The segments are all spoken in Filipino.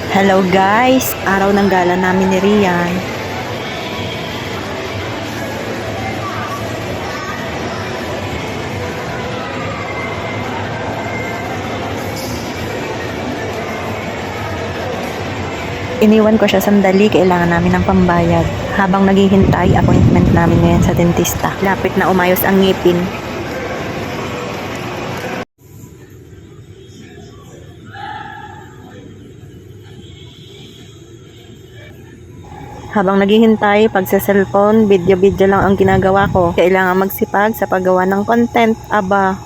Hello guys! Araw ng gala namin ni Rian. Iniwan ko siya sandali, kailangan namin ng pambayad. Habang naghihintay, appointment namin ngayon sa dentista. Lapit na umayos ang ngipin. Habang naghihintay, pag sa cellphone, video-video lang ang ginagawa ko. Kailangan magsipag sa paggawa ng content. Aba,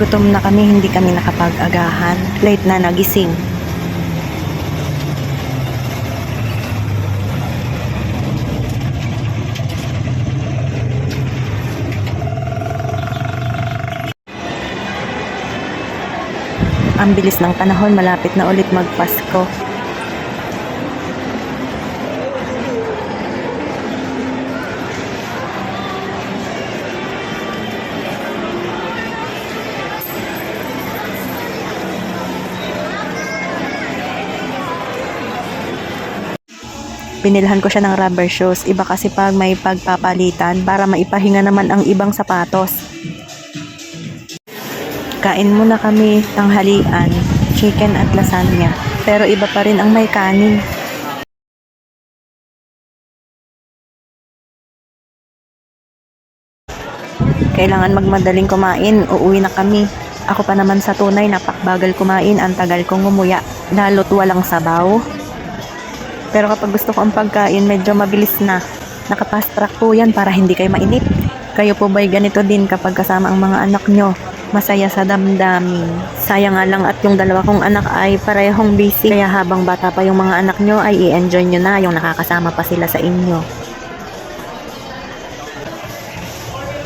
gutom na kami, hindi kami nakapag-agahan. Late na nagising. Ang bilis ng panahon, malapit na ulit magpasko. Binilhan ko siya ng rubber shoes. Iba kasi pag may pagpapalitan para maipahinga naman ang ibang sapatos. Kain muna kami tanghalian, chicken at lasagna. Pero iba pa rin ang may kanin. Kailangan magmadaling kumain, uuwi na kami. Ako pa naman sa tunay, napakbagal kumain, ang tagal kong ngumuya. Lalo't walang sabaw. Pero kapag gusto ko ang pagkain, medyo mabilis na. Nakapast track po yan para hindi kayo mainip. Kayo po ba'y ganito din kapag kasama ang mga anak nyo? Masaya sa damdamin. Sayang nga lang at yung dalawa kong anak ay parehong busy. Kaya habang bata pa yung mga anak nyo ay i-enjoy nyo na yung nakakasama pa sila sa inyo.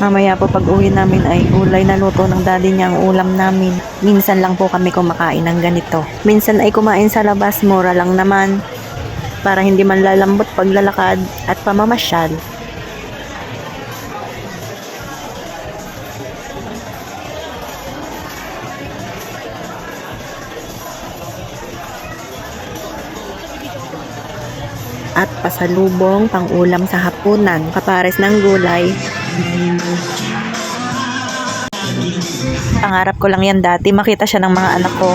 Mamaya po pag uwi namin ay gulay na luto ng daddy niya ang ulam namin. Minsan lang po kami kumakain ng ganito. Minsan ay kumain sa labas, mura lang naman. Para hindi man lalambot paglalakad at pamamasyal. At pasalubong pang ulam sa hapunan, kapares ng gulay. Pangarap ko lang yan dati, makita siya ng mga anak ko.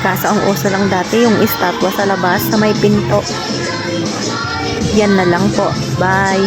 Kaso ang uso lang dati yung estatwa sa labas sa may pinto. Yan na lang po. Bye!